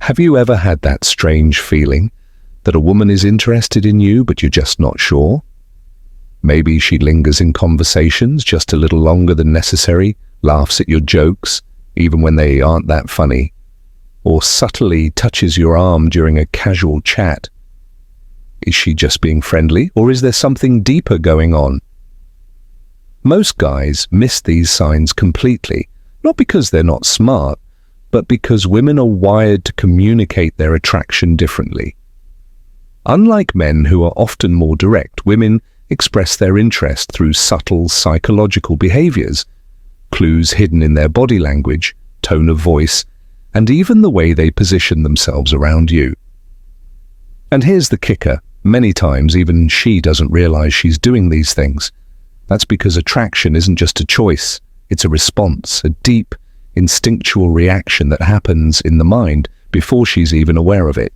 Have you ever had that strange feeling that a woman is interested in you, but you're just not sure? Maybe she lingers in conversations just a little longer than necessary, laughs at your jokes, even when they aren't that funny, or subtly touches your arm during a casual chat. Is she just being friendly, or is there something deeper going on? Most guys miss these signs completely, not because they're not smart, but because women are wired to communicate their attraction differently. Unlike men who are often more direct, women express their interest through subtle psychological behaviors, clues hidden in their body language, tone of voice, and even the way they position themselves around you. And here's the kicker: many times even she doesn't realize she's doing these things. That's because attraction isn't just a choice, it's a response, a deep, instinctual reaction that happens in the mind before she's even aware of it.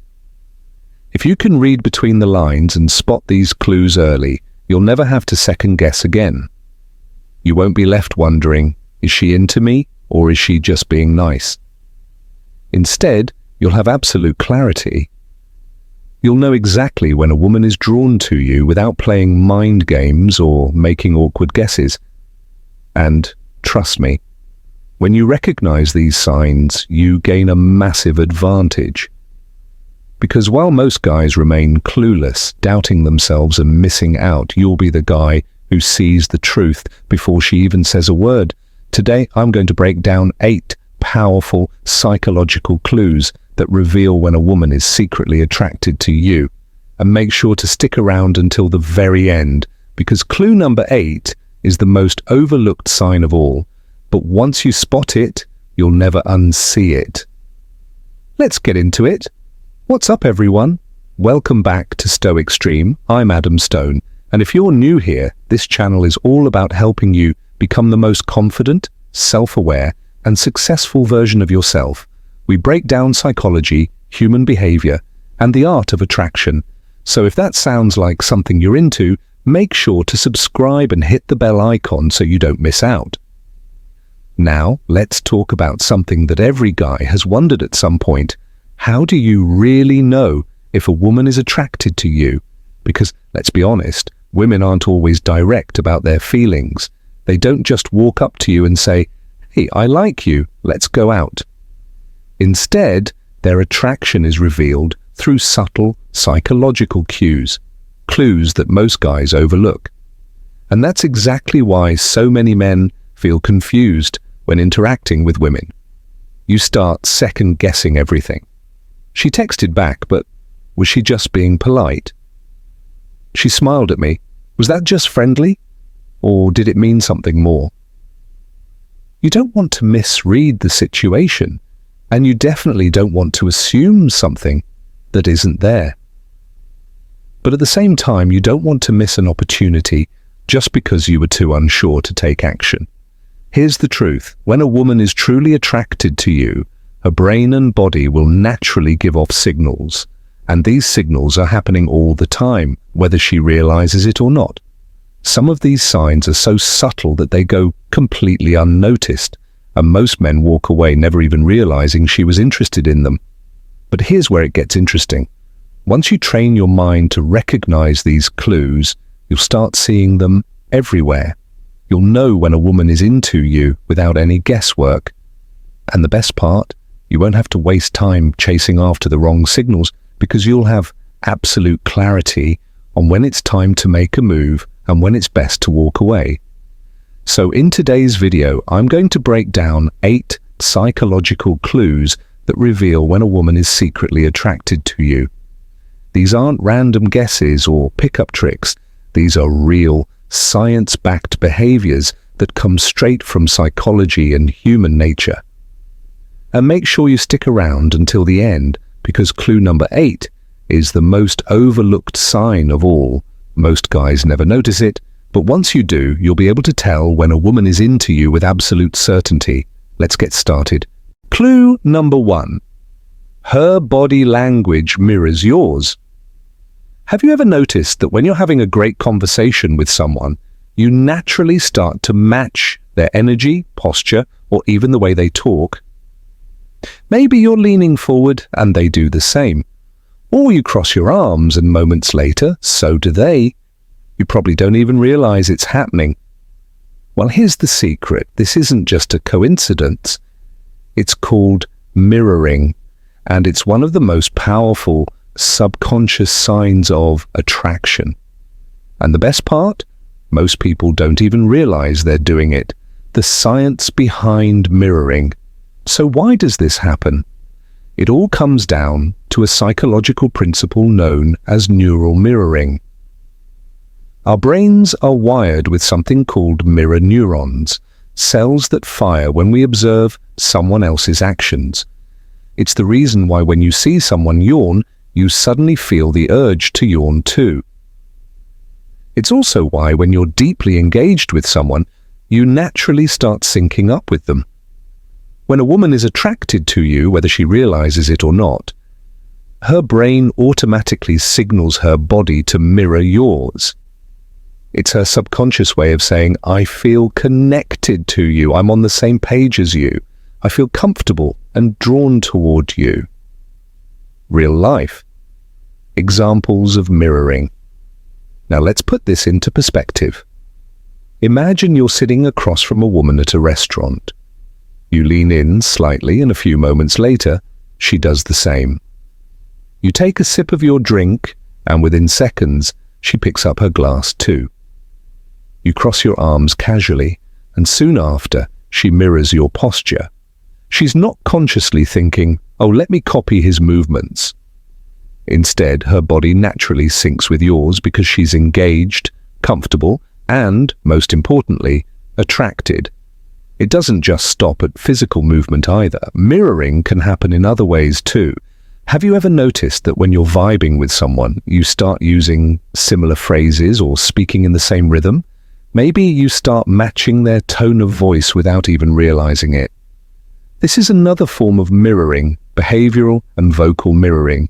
If you can read between the lines and spot these clues early, you'll never have to second guess again. You won't be left wondering, is she into me or is she just being nice? Instead, you'll have absolute clarity. You'll know exactly when a woman is drawn to you without playing mind games or making awkward guesses. And trust me, when you recognize these signs, you gain a massive advantage. Because while most guys remain clueless, doubting themselves and missing out, you'll be the guy who sees the truth before she even says a word. Today, I'm going to break down 8 powerful psychological clues that reveal when a woman is secretly attracted to you. And make sure to stick around until the very end, because clue number 8 is the most overlooked sign of all. But once you spot it, you'll never unsee it. Let's get into it. What's up, everyone? Welcome back to Stoic Stream. I'm Adam Stone, and if you're new here, this channel is all about helping you become the most confident, self-aware, and successful version of yourself. We break down psychology, human behavior, and the art of attraction. So if that sounds like something you're into, make sure to subscribe and hit the bell icon so you don't miss out. Now, let's talk about something that every guy has wondered at some point. How do you really know if a woman is attracted to you? Because, let's be honest, women aren't always direct about their feelings. They don't just walk up to you and say, "Hey, I like you, let's go out." Instead, their attraction is revealed through subtle psychological cues, clues that most guys overlook. And that's exactly why so many men feel confused when interacting with women. You start second-guessing everything. She texted back, but was she just being polite? She smiled at me. Was that just friendly? Or did it mean something more? You don't want to misread the situation, and you definitely don't want to assume something that isn't there. But at the same time, you don't want to miss an opportunity just because you were too unsure to take action. Here's the truth. When a woman is truly attracted to you, her brain and body will naturally give off signals, and these signals are happening all the time, whether she realizes it or not. Some of these signs are so subtle that they go completely unnoticed, and most men walk away never even realizing she was interested in them. But here's where it gets interesting. Once you train your mind to recognize these clues, you'll start seeing them everywhere. You'll know when a woman is into you without any guesswork. And the best part, you won't have to waste time chasing after the wrong signals, because you'll have absolute clarity on when it's time to make a move and when it's best to walk away. So in today's video, I'm going to break down 8 psychological clues that reveal when a woman is secretly attracted to you. These aren't random guesses or pickup tricks. These are real, science-backed behaviors that come straight from psychology and human nature. And make sure you stick around until the end, because clue number 8 is the most overlooked sign of all. Most guys never notice it, but once you do, you'll be able to tell when a woman is into you with absolute certainty. Let's get started. Clue number 1. Her body language mirrors yours. Have you ever noticed that when you're having a great conversation with someone, you naturally start to match their energy, posture, or even the way they talk? Maybe you're leaning forward and they do the same. Or you cross your arms and moments later, so do they. You probably don't even realize it's happening. Well, here's the secret. This isn't just a coincidence. It's called mirroring, and it's one of the most powerful subconscious signs of attraction. And the best part? Most people don't even realize they're doing it. The science behind mirroring. So why does this happen? It all comes down to a psychological principle known as neural mirroring. Our brains are wired with something called mirror neurons, cells that fire when we observe someone else's actions. It's the reason why when you see someone yawn, you suddenly feel the urge to yawn too. It's also why when you're deeply engaged with someone, you naturally start syncing up with them. When a woman is attracted to you, whether she realizes it or not, her brain automatically signals her body to mirror yours. It's her subconscious way of saying, I feel connected to you, I'm on the same page as you, I feel comfortable and drawn toward you. Real life. Examples of mirroring. Now let's put this into perspective. Imagine you're sitting across from a woman at a restaurant. You lean in slightly and a few moments later, she does the same. You take a sip of your drink and within seconds, she picks up her glass too. You cross your arms casually and soon after, she mirrors your posture. She's not consciously thinking, oh, let me copy his movements. Instead, her body naturally syncs with yours because she's engaged, comfortable, and, most importantly, attracted. It doesn't just stop at physical movement either. Mirroring can happen in other ways too. Have you ever noticed that when you're vibing with someone, you start using similar phrases or speaking in the same rhythm? Maybe you start matching their tone of voice without even realizing it. This is another form of mirroring, behavioral and vocal mirroring,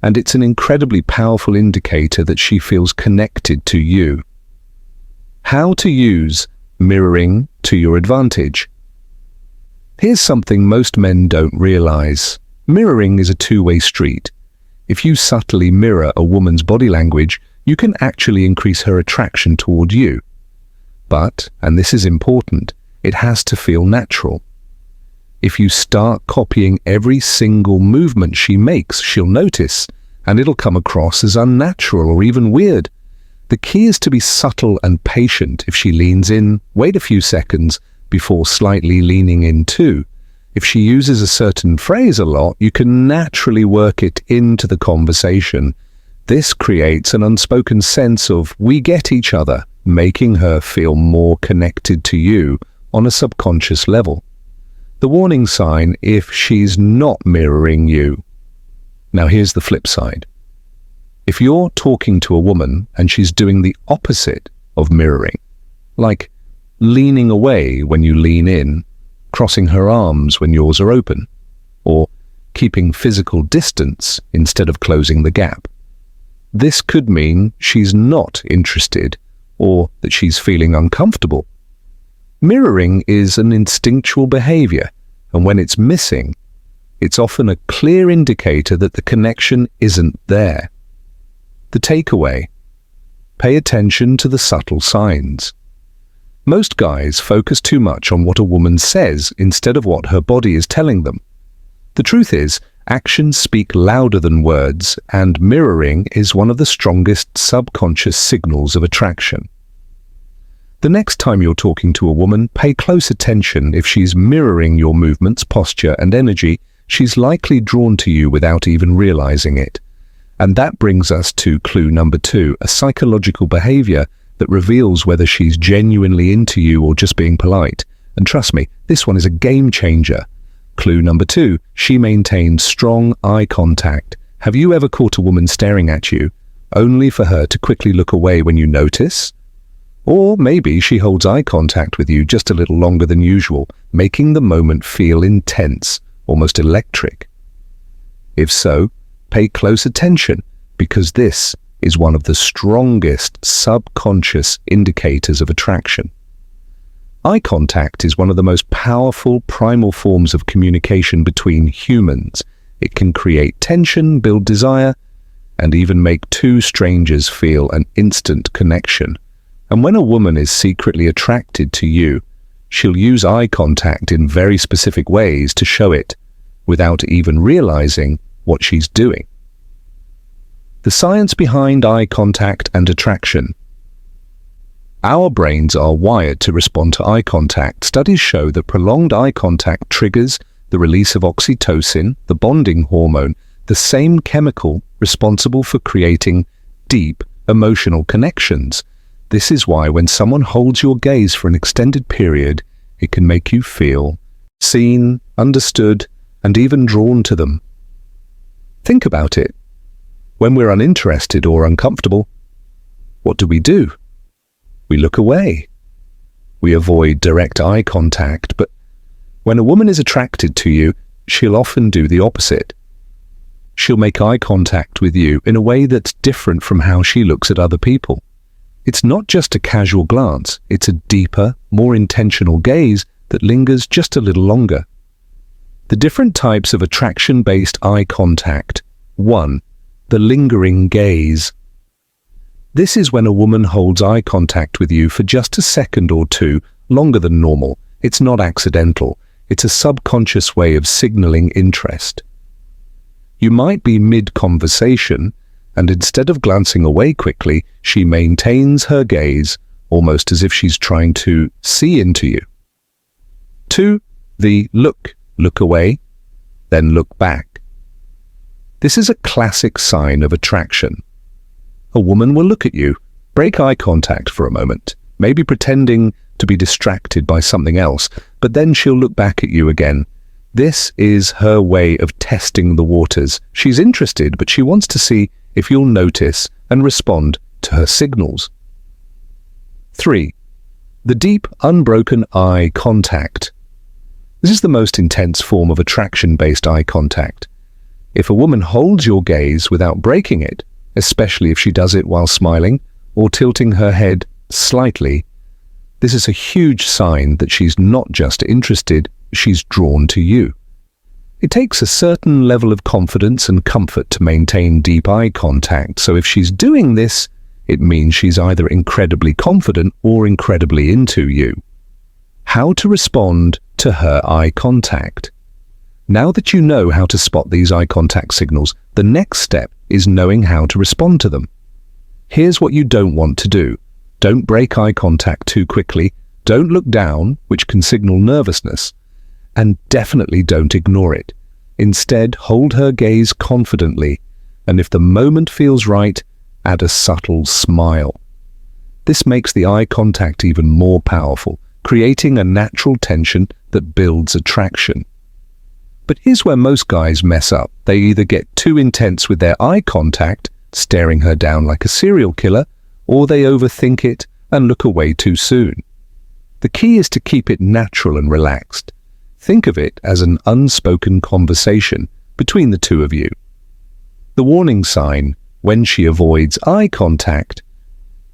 and it's an incredibly powerful indicator that she feels connected to you. How to use mirroring to your advantage. Here's something most men don't realize. Mirroring is a two-way street. If you subtly mirror a woman's body language, you can actually increase her attraction toward you. But, and this is important, it has to feel natural. If you start copying every single movement she makes, she'll notice, and it'll come across as unnatural or even weird. The key is to be subtle and patient. If she leans in, wait a few seconds before slightly leaning in too. If she uses a certain phrase a lot, you can naturally work it into the conversation. This creates an unspoken sense of we get each other, making her feel more connected to you on a subconscious level. The warning sign if she's not mirroring you. Now here's the flip side. If you're talking to a woman and she's doing the opposite of mirroring, like leaning away when you lean in, crossing her arms when yours are open, or keeping physical distance instead of closing the gap, this could mean she's not interested or that she's feeling uncomfortable. Mirroring is an instinctual behavior, and when it's missing, it's often a clear indicator that the connection isn't there. The takeaway: pay attention to the subtle signs. Most guys focus too much on what a woman says instead of what her body is telling them. The truth is, actions speak louder than words, and mirroring is one of the strongest subconscious signals of attraction. The next time you're talking to a woman, pay close attention. If she's mirroring your movements, posture, and energy, she's likely drawn to you without even realizing it. And that brings us to clue number 2, a psychological behavior that reveals whether she's genuinely into you or just being polite. And trust me, this one is a game changer. Clue number 2, she maintains strong eye contact. Have you ever caught a woman staring at you, only for her to quickly look away when you notice? Or maybe she holds eye contact with you just a little longer than usual, making the moment feel intense, almost electric. If so, pay close attention, because this is one of the strongest subconscious indicators of attraction. Eye contact is one of the most powerful primal forms of communication between humans. It can create tension, build desire, and even make two strangers feel an instant connection. And when a woman is secretly attracted to you, she'll use eye contact in very specific ways to show it, without even realizing what she's doing. The science behind eye contact and attraction. Our brains are wired to respond to eye contact. Studies show that prolonged eye contact triggers the release of oxytocin, the bonding hormone, the same chemical responsible for creating deep emotional connections. This is why when someone holds your gaze for an extended period, it can make you feel seen, understood, and even drawn to them. Think about it. When we're uninterested or uncomfortable, what do? We look away. We avoid direct eye contact, but when a woman is attracted to you, she'll often do the opposite. She'll make eye contact with you in a way that's different from how she looks at other people. It's not just a casual glance, it's a deeper, more intentional gaze that lingers just a little longer. The different types of attraction-based eye contact. 1. The lingering gaze. This is when a woman holds eye contact with you for just a second or two, longer than normal. It's not accidental. It's a subconscious way of signaling interest. You might be mid-conversation, and instead of glancing away quickly, she maintains her gaze, almost as if she's trying to see into you. 2. The look away, then look back. This is a classic sign of attraction. A woman will look at you, break eye contact for a moment, maybe pretending to be distracted by something else, but then she'll look back at you again. This is her way of testing the waters. She's interested, but she wants to see if you'll notice and respond to her signals. 3. The deep, unbroken eye contact. This is the most intense form of attraction-based eye contact. If a woman holds your gaze without breaking it, especially if she does it while smiling or tilting her head slightly, this is a huge sign that she's not just interested, she's drawn to you. It takes a certain level of confidence and comfort to maintain deep eye contact, so if she's doing this, it means she's either incredibly confident or incredibly into you. How to respond to her eye contact. Now that you know how to spot these eye contact signals, the next step is knowing how to respond to them. Here's what you don't want to do. Don't break eye contact too quickly, don't look down, which can signal nervousness, and definitely don't ignore it. Instead, hold her gaze confidently, and if the moment feels right, add a subtle smile. This makes the eye contact even more powerful, creating a natural tension that builds attraction. But here's where most guys mess up. They either get too intense with their eye contact, staring her down like a serial killer, or they overthink it and look away too soon. The key is to keep it natural and relaxed. Think of it as an unspoken conversation between the two of you. The warning sign, when she avoids eye contact.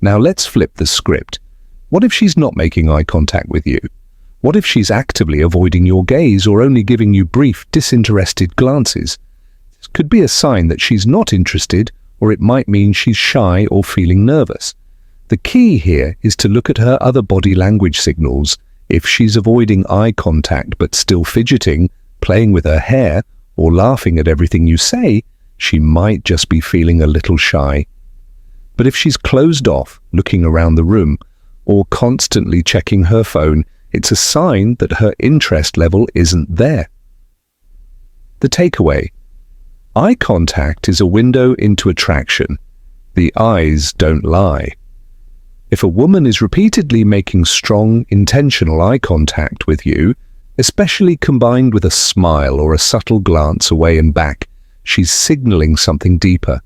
Now let's flip the script. What if she's not making eye contact with you? What if she's actively avoiding your gaze or only giving you brief, disinterested glances? This could be a sign that she's not interested, or it might mean she's shy or feeling nervous. The key here is to look at her other body language signals. If she's avoiding eye contact but still fidgeting, playing with her hair, or laughing at everything you say, she might just be feeling a little shy. But if she's closed off, looking around the room, or constantly checking her phone, it's a sign that her interest level isn't there. The takeaway. Eye contact is a window into attraction. The eyes don't lie. If a woman is repeatedly making strong, intentional eye contact with you, especially combined with a smile or a subtle glance away and back, she's signaling something deeper.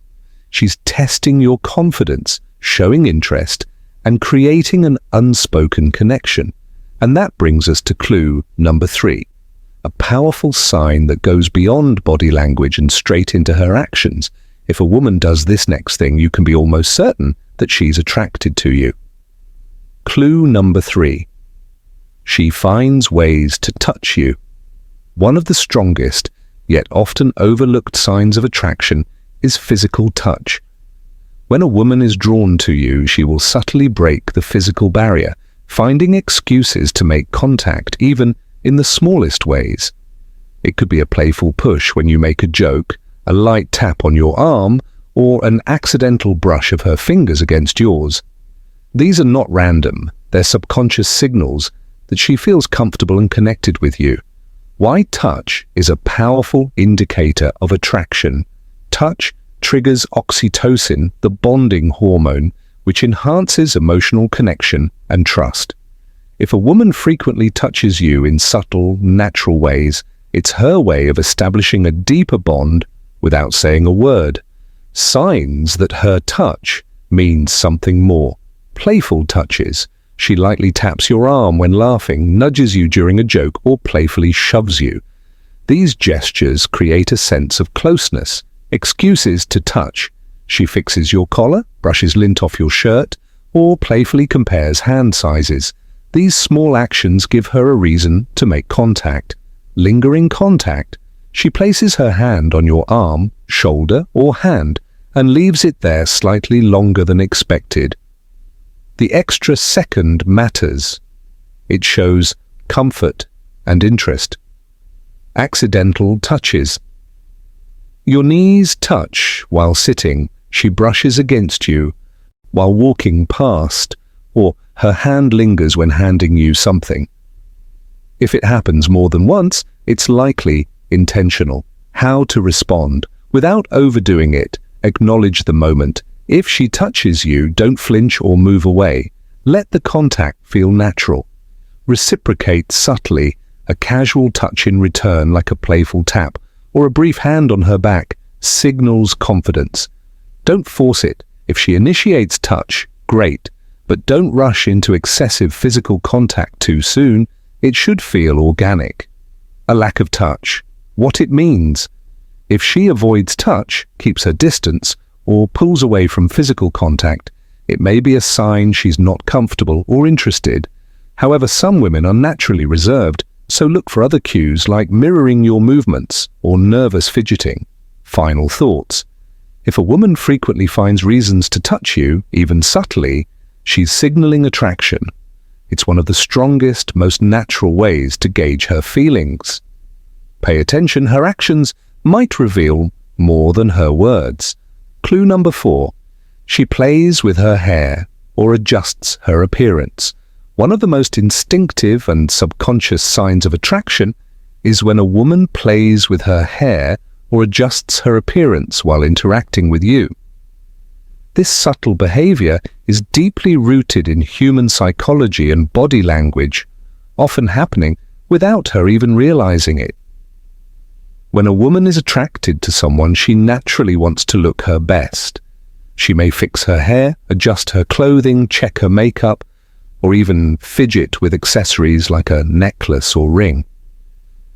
She's testing your confidence, showing interest, and creating an unspoken connection. And that brings us to clue number 3, a powerful sign that goes beyond body language and straight into her actions. If a woman does this next thing, you can be almost certain that she's attracted to you. Clue number 3. she finds ways to touch you. One of the strongest, yet often overlooked signs of attraction is physical touch. When a woman is drawn to you, she will subtly break the physical barrier, finding excuses to make contact, even in the smallest ways. It could be a playful push when you make a joke, a light tap on your arm, or an accidental brush of her fingers against yours. These are not random, they're subconscious signals that she feels comfortable and connected with you. Why touch is a powerful indicator of attraction. Touch triggers oxytocin, the bonding hormone, which enhances emotional connection and trust. If a woman frequently touches you in subtle, natural ways, it's her way of establishing a deeper bond without saying a word. Signs that her touch means something more. Playful touches. She lightly taps your arm when laughing, nudges you during a joke, or playfully shoves you. These gestures create a sense of closeness. Excuses to touch. She fixes your collar, brushes lint off your shirt, or playfully compares hand sizes. These small actions give her a reason to make contact. Lingering contact. She places her hand on your arm, shoulder, or hand and leaves it there slightly longer than expected. The extra second matters. It shows comfort and interest. Accidental touches. Your knees touch while sitting. She brushes against you while walking past, or her hand lingers when handing you something. If it happens more than once, it's likely intentional. How to respond? Without overdoing it, acknowledge the moment. If she touches you, don't flinch or move away. Let the contact feel natural. Reciprocate subtly, a casual touch in return like a playful tap, or a brief hand on her back, signals confidence. Don't force it. If she initiates touch, great, but don't rush into excessive physical contact too soon. It should feel organic. A lack of touch. What it means. If she avoids touch, keeps her distance, or pulls away from physical contact, it may be a sign she's not comfortable or interested. However, some women are naturally reserved, so look for other cues like mirroring your movements or nervous fidgeting. Final thoughts. If a woman frequently finds reasons to touch you, even subtly, she's signaling attraction. It's one of the strongest, most natural ways to gauge her feelings. Pay attention, her actions might reveal more than her words. Clue number 4. She plays with her hair or adjusts her appearance. One of the most instinctive and subconscious signs of attraction is when a woman plays with her hair or adjusts her appearance while interacting with you. This subtle behavior is deeply rooted in human psychology and body language, often happening without her even realizing it. When a woman is attracted to someone, she naturally wants to look her best. She may fix her hair, adjust her clothing, check her makeup, or even fidget with accessories like a necklace or ring.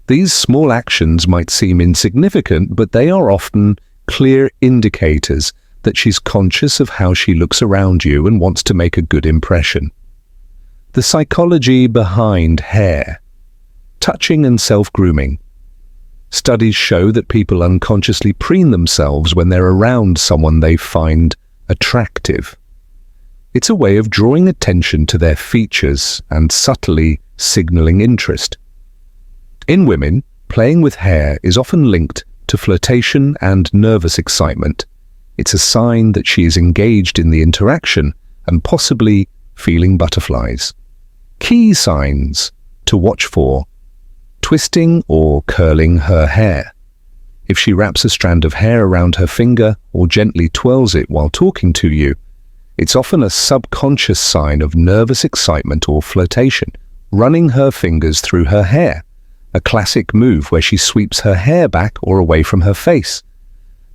These small actions might seem insignificant, but they are often clear indicators that she's conscious of how she looks around you and wants to make a good impression. The psychology behind hair. Touching and self-grooming. Studies show that people unconsciously preen themselves when they're around someone they find attractive. It's a way of drawing attention to their features and subtly signaling interest. In women, playing with hair is often linked to flirtation and nervous excitement. It's a sign that she is engaged in the interaction and possibly feeling butterflies. Key signs to watch for. Twisting or curling her hair. If she wraps a strand of hair around her finger or gently twirls it while talking to you, it's often a subconscious sign of nervous excitement or flirtation. Running her fingers through her hair. A classic move where she sweeps her hair back or away from her face.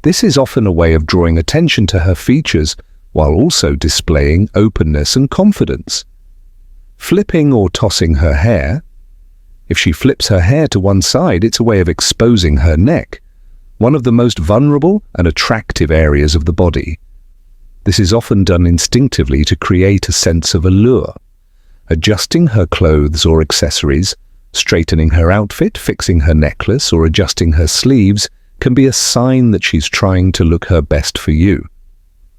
This is often a way of drawing attention to her features while also displaying openness and confidence. Flipping or tossing her hair. If she flips her hair to one side, it's a way of exposing her neck, one of the most vulnerable and attractive areas of the body. This is often done instinctively to create a sense of allure. Adjusting her clothes or accessories, straightening her outfit, fixing her necklace, or adjusting her sleeves can be a sign that she's trying to look her best for you.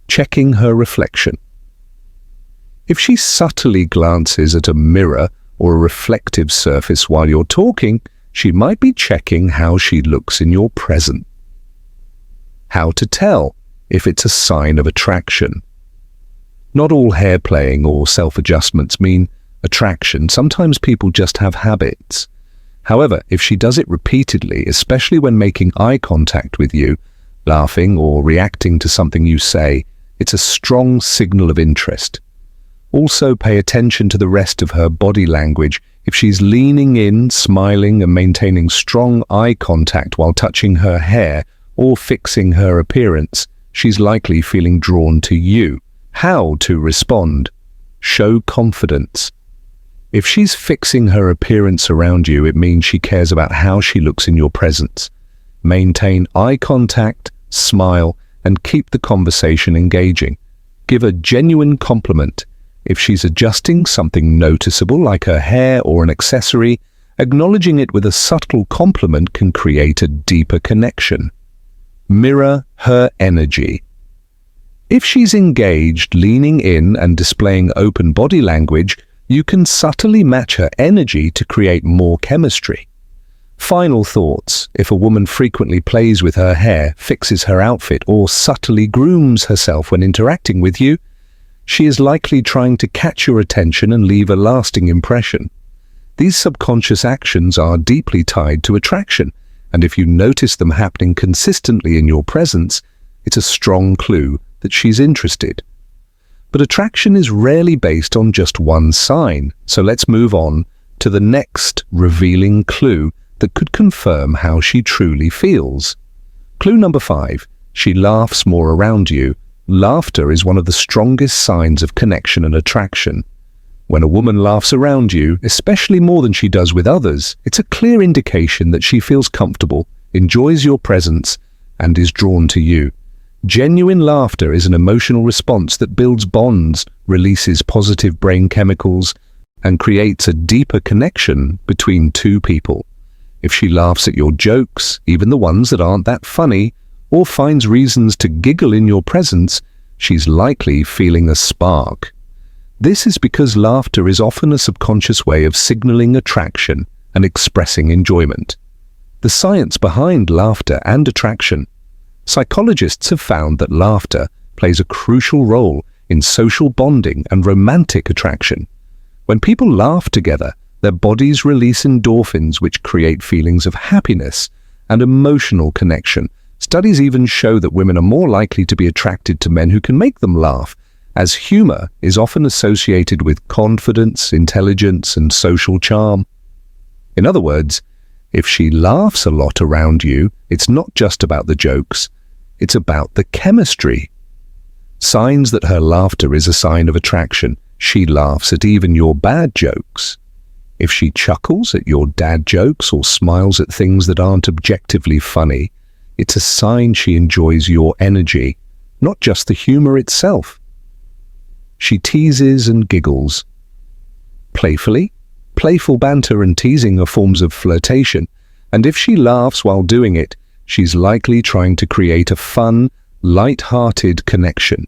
Checking her reflection. If she subtly glances at a mirror or a reflective surface while you're talking, she might be checking how she looks in your presence. How to tell if it's a sign of attraction. Not all hair playing or self-adjustments mean attraction. Sometimes people just have habits. However, if she does it repeatedly, especially when making eye contact with you, laughing or reacting to something you say, it's a strong signal of interest. Also, pay attention to the rest of her body language. If she's leaning in, smiling, and maintaining strong eye contact while touching her hair or fixing her appearance, she's likely feeling drawn to you. How to respond? Show confidence. If she's fixing her appearance around you, it means she cares about how she looks in your presence. Maintain eye contact, smile, and keep the conversation engaging. Give a genuine compliment. If she's adjusting something noticeable like her hair or an accessory, acknowledging it with a subtle compliment can create a deeper connection. Mirror her energy. If she's engaged, leaning in, and displaying open body language, you can subtly match her energy to create more chemistry. Final thoughts. If a woman frequently plays with her hair, fixes her outfit, or subtly grooms herself when interacting with you, she is likely trying to catch your attention and leave a lasting impression. These subconscious actions are deeply tied to attraction, and if you notice them happening consistently in your presence, it's a strong clue that she's interested. But attraction is rarely based on just one sign, so let's move on to the next revealing clue that could confirm how she truly feels. Clue number 5. She laughs more around you. Laughter is one of the strongest signs of connection and attraction. When a woman laughs around you, especially more than she does with others, it's a clear indication that she feels comfortable, enjoys your presence, and is drawn to you. Genuine laughter is an emotional response that builds bonds, releases positive brain chemicals, and creates a deeper connection between two people. If she laughs at your jokes, even the ones that aren't that funny, or finds reasons to giggle in your presence, she's likely feeling a spark. This is because laughter is often a subconscious way of signaling attraction and expressing enjoyment. The science behind laughter and attraction. Psychologists have found that laughter plays a crucial role in social bonding and romantic attraction. When people laugh together, their bodies release endorphins which create feelings of happiness and emotional connection. Studies even show that women are more likely to be attracted to men who can make them laugh, as humor is often associated with confidence, intelligence, and social charm. In other words, if she laughs a lot around you, it's not just about the jokes, it's about the chemistry. Signs that her laughter is a sign of attraction. She laughs at even your bad jokes. If she chuckles at your dad jokes or smiles at things that aren't objectively funny, it's a sign she enjoys your energy, not just the humor itself. She teases and giggles. Playfully? Playful banter and teasing are forms of flirtation, and if she laughs while doing it, she's likely trying to create a fun, light-hearted connection.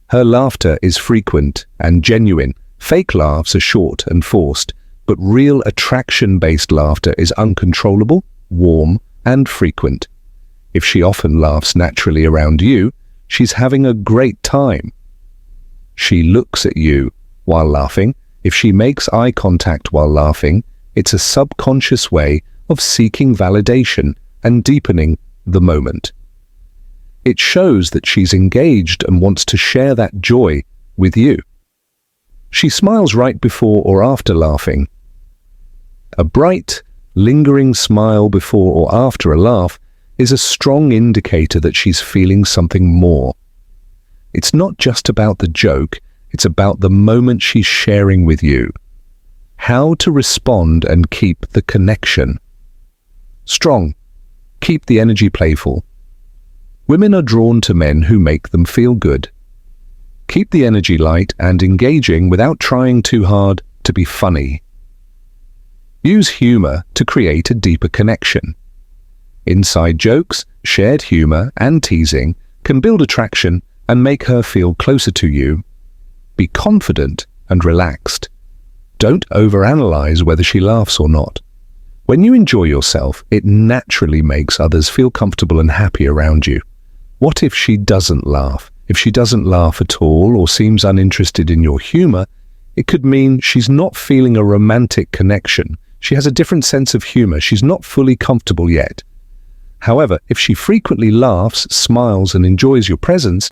Her laughter is frequent and genuine. Fake laughs are short and forced, but real attraction-based laughter is uncontrollable, warm, and frequent. If she often laughs naturally around you, she's having a great time. She looks at you while laughing. If she makes eye contact while laughing, it's a subconscious way of seeking validation and deepening the moment. It shows that she's engaged and wants to share that joy with you. She smiles right before or after laughing. A bright, lingering smile before or after a laugh is a strong indicator that she's feeling something more. It's not just about the joke, it's about the moment she's sharing with you. How to respond and keep the connection. Strong. Keep the energy playful. Women are drawn to men who make them feel good. Keep the energy light and engaging without trying too hard to be funny. Use humor to create a deeper connection. Inside jokes, shared humor, and teasing can build attraction and make her feel closer to you. Be confident and relaxed. Don't overanalyze whether she laughs or not. When you enjoy yourself, it naturally makes others feel comfortable and happy around you. What if she doesn't laugh? If she doesn't laugh at all or seems uninterested in your humor, it could mean she's not feeling a romantic connection. She has a different sense of humor. She's not fully comfortable yet. However, if she frequently laughs, smiles, and enjoys your presence,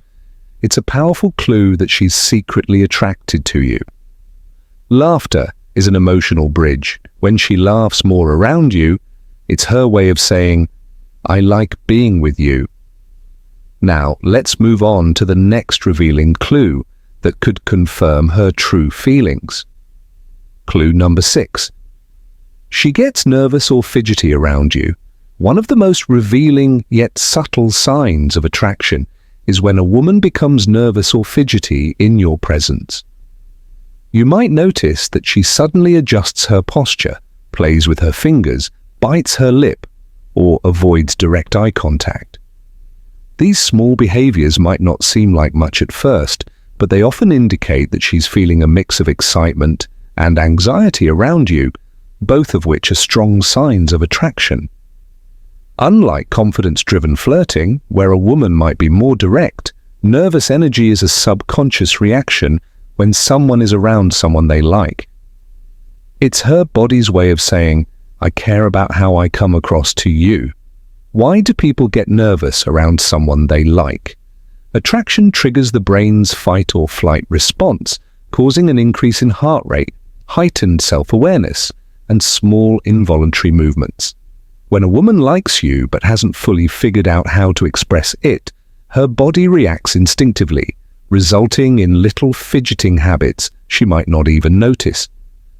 it's a powerful clue that she's secretly attracted to you. Laughter is an emotional bridge. When she laughs more around you, it's her way of saying, "I like being with you." Now, let's move on to the next revealing clue that could confirm her true feelings. Clue number 6. She gets nervous or fidgety around you. One of the most revealing yet subtle signs of attraction is when a woman becomes nervous or fidgety in your presence. You might notice that she suddenly adjusts her posture, plays with her fingers, bites her lip, or avoids direct eye contact. These small behaviors might not seem like much at first, but they often indicate that she's feeling a mix of excitement and anxiety around you, both of which are strong signs of attraction. Unlike confidence-driven flirting, where a woman might be more direct, nervous energy is a subconscious reaction when someone is around someone they like. It's her body's way of saying, "I care about how I come across to you." Why do people get nervous around someone they like? Attraction triggers the brain's fight or flight response, causing an increase in heart rate, heightened self-awareness, and small involuntary movements. When a woman likes you but hasn't fully figured out how to express it, her body reacts instinctively, resulting in little fidgeting habits she might not even notice.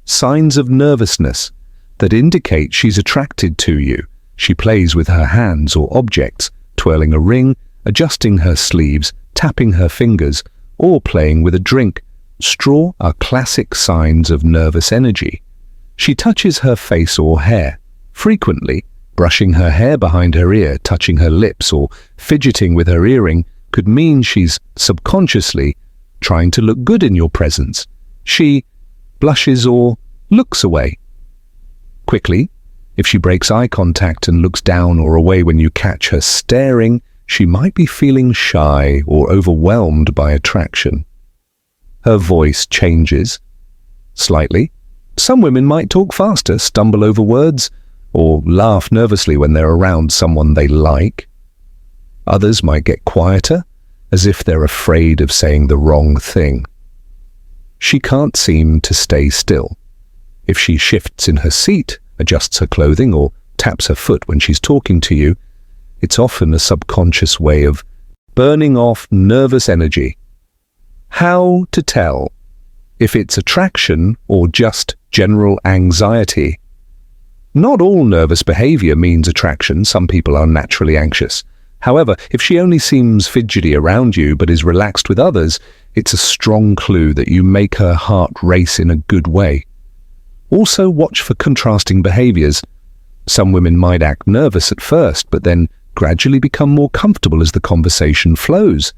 Signs of nervousness that indicate she's attracted to you. She plays with her hands or objects, twirling a ring, adjusting her sleeves, tapping her fingers, or playing with a drink. Straw are classic signs of nervous energy. She touches her face or hair, frequently. Brushing her hair behind her ear, touching her lips, or fidgeting with her earring could mean she's subconsciously trying to look good in your presence. She blushes or looks away. Quickly, if she breaks eye contact and looks down or away when you catch her staring, she might be feeling shy or overwhelmed by attraction. Her voice changes slightly. Some women might talk faster, stumble over words, or laugh nervously when they're around someone they like. Others might get quieter, as if they're afraid of saying the wrong thing. She can't seem to stay still. If she shifts in her seat, adjusts her clothing, or taps her foot when she's talking to you, it's often a subconscious way of burning off nervous energy. How to tell if it's attraction or just general anxiety? Not all nervous behavior means attraction. Some people are naturally anxious. However, if she only seems fidgety around you but is relaxed with others, it's a strong clue that you make her heart race in a good way. Also, watch for contrasting behaviors. Some women might act nervous at first, but then gradually become more comfortable as the conversation flows.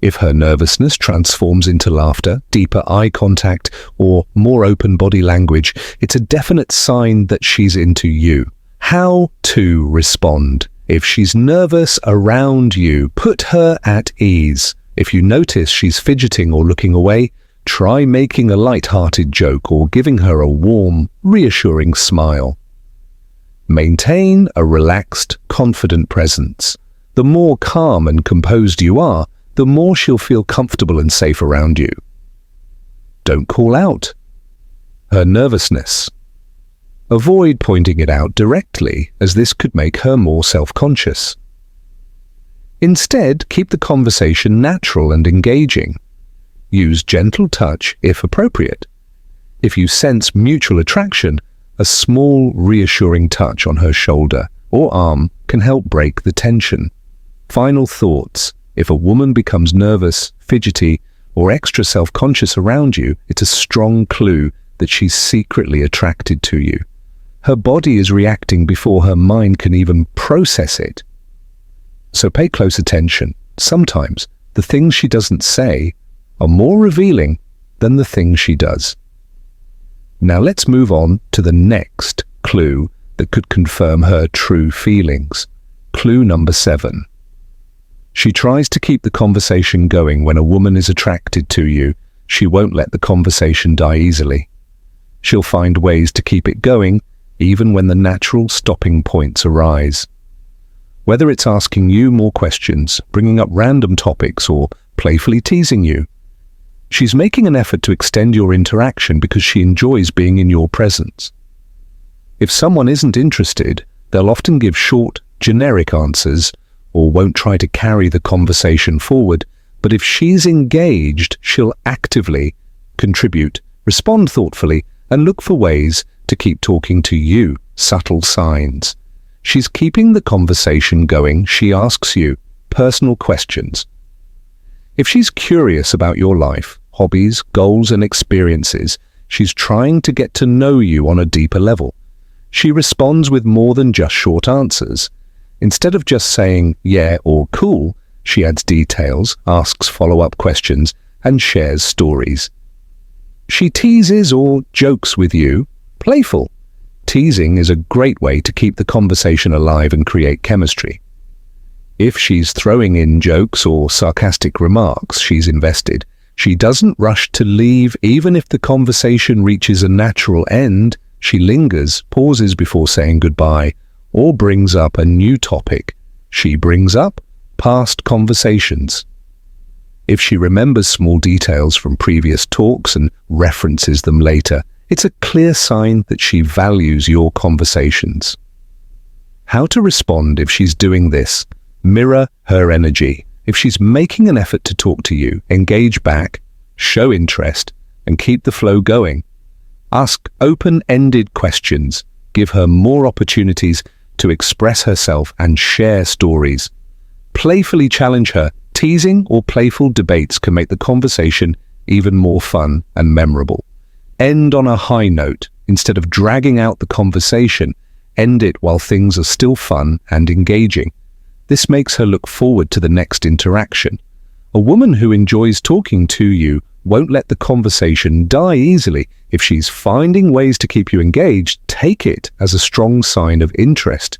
If her nervousness transforms into laughter, deeper eye contact, or more open body language, it's a definite sign that she's into you. How to respond? If she's nervous around you, put her at ease. If you notice she's fidgeting or looking away, try making a light-hearted joke or giving her a warm, reassuring smile. Maintain a relaxed, confident presence. The more calm and composed you are, the more she'll feel comfortable and safe around you. Don't call out her nervousness. Avoid pointing it out directly, as this could make her more self-conscious. Instead, keep the conversation natural and engaging. Use gentle touch if appropriate. If you sense mutual attraction, a small, reassuring touch on her shoulder or arm can help break the tension. Final thoughts. If a woman becomes nervous, fidgety, or extra self-conscious around you, it's a strong clue that she's secretly attracted to you. Her body is reacting before her mind can even process it. So pay close attention. Sometimes the things she doesn't say are more revealing than the things she does. Now let's move on to the next clue that could confirm her true feelings. Clue number 7. She tries to keep the conversation going. When a woman is attracted to you, she won't let the conversation die easily. She'll find ways to keep it going, even when the natural stopping points arise. Whether it's asking you more questions, bringing up random topics, or playfully teasing you, she's making an effort to extend your interaction because she enjoys being in your presence. If someone isn't interested, they'll often give short, generic answers or won't try to carry the conversation forward, but if she's engaged, she'll actively contribute, respond thoughtfully, and look for ways to keep talking to you. Subtle signs. She's keeping the conversation going. She asks you personal questions. If she's curious about your life, hobbies, goals, and experiences, she's trying to get to know you on a deeper level. She responds with more than just short answers. Instead of just saying yeah or cool, she adds details, asks follow-up questions, and shares stories. She teases or jokes with you. Playful. Teasing is a great way to keep the conversation alive and create chemistry. If she's throwing in jokes or sarcastic remarks, she's invested. She doesn't rush to leave even if the conversation reaches a natural end. She lingers, pauses before saying goodbye, or brings up a new topic. She brings up past conversations. If she remembers small details from previous talks and references them later, it's a clear sign that she values your conversations. How to respond if she's doing this? Mirror her energy. If she's making an effort to talk to you, engage back, show interest, and keep the flow going. Ask open-ended questions. Give her more opportunities to express herself and share stories. Playfully challenge her. Teasing or playful debates can make the conversation even more fun and memorable. End on a high note. Instead of dragging out the conversation, end it while things are still fun and engaging. This makes her look forward to the next interaction. A woman who enjoys talking to you won't let the conversation die easily. If she's finding ways to keep you engaged, take it as a strong sign of interest.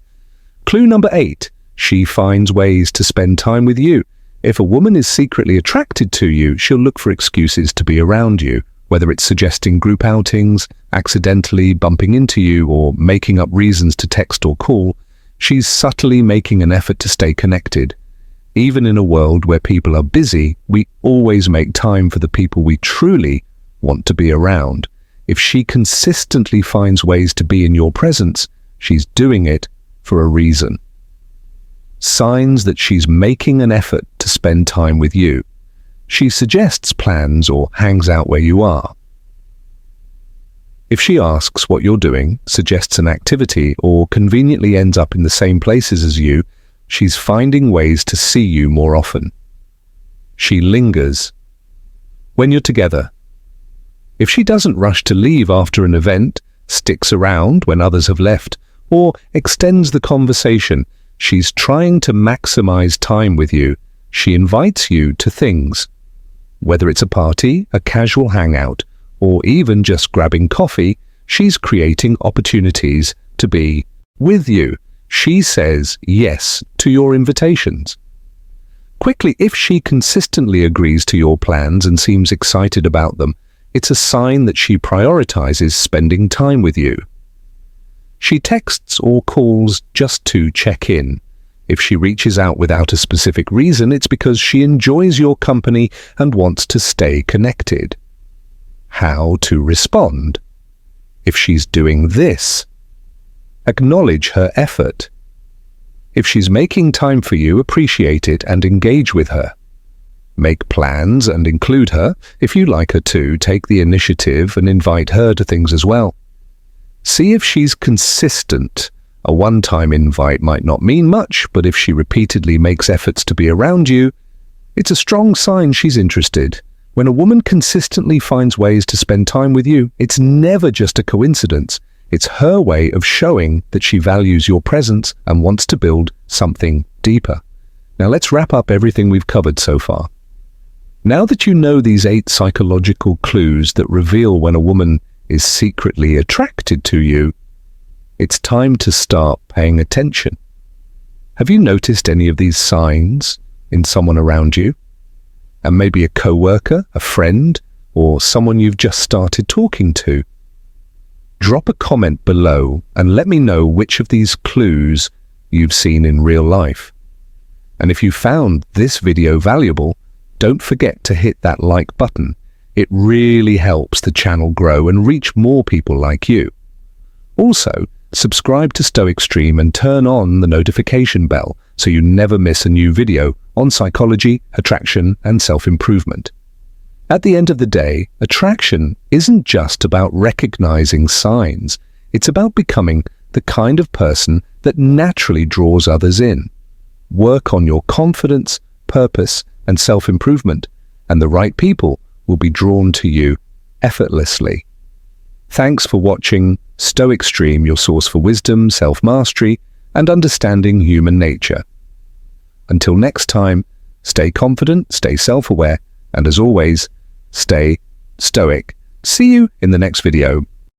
Clue number 8. She finds ways to spend time with you. If a woman is secretly attracted to you, she'll look for excuses to be around you, whether it's suggesting group outings, accidentally bumping into you, or making up reasons to text or call. She's subtly making an effort to stay connected. Even in a world where people are busy, we always make time for the people we truly want to be around. If she consistently finds ways to be in your presence, she's doing it for a reason. Signs that she's making an effort to spend time with you. She suggests plans or hangs out where you are. If she asks what you're doing, suggests an activity, or conveniently ends up in the same places as you, she's finding ways to see you more often. She lingers when you're together. If she doesn't rush to leave after an event, sticks around when others have left, or extends the conversation, she's trying to maximize time with you. She invites you to things. Whether it's a party, a casual hangout, or even just grabbing coffee, she's creating opportunities to be with you. She says yes to your invitations. Quickly, if she consistently agrees to your plans and seems excited about them, it's a sign that she prioritizes spending time with you. She texts or calls just to check in. If she reaches out without a specific reason, it's because she enjoys your company and wants to stay connected. How to respond? If she's doing this, acknowledge her effort. If she's making time for you, appreciate it and engage with her. Make plans and include her. If you like her too, take the initiative and invite her to things as well. See if she's consistent. A one-time invite might not mean much, but if she repeatedly makes efforts to be around you, it's a strong sign she's interested. When a woman consistently finds ways to spend time with you, it's never just a coincidence. It's her way of showing that she values your presence and wants to build something deeper. Now let's wrap up everything we've covered so far. Now that you know these 8 psychological clues that reveal when a woman is secretly attracted to you, it's time to start paying attention. Have you noticed any of these signs in someone around you? And maybe a coworker, a friend, or someone you've just started talking to? Drop a comment below and let me know which of these clues you've seen in real life. And if you found this video valuable, don't forget to hit that like button. It really helps the channel grow and reach more people like you. Also, subscribe to Stoic Stream and turn on the notification bell so you never miss a new video on psychology, attraction, and self-improvement. At the end of the day, attraction isn't just about recognizing signs. It's about becoming the kind of person that naturally draws others in. Work on your confidence, purpose, and self-improvement, and the right people will be drawn to you effortlessly. Thanks for watching Stoic Stream, your source for wisdom, self-mastery, and understanding human nature. Until next time, stay confident, stay self-aware, and as always, stay stoic. See you in the next video.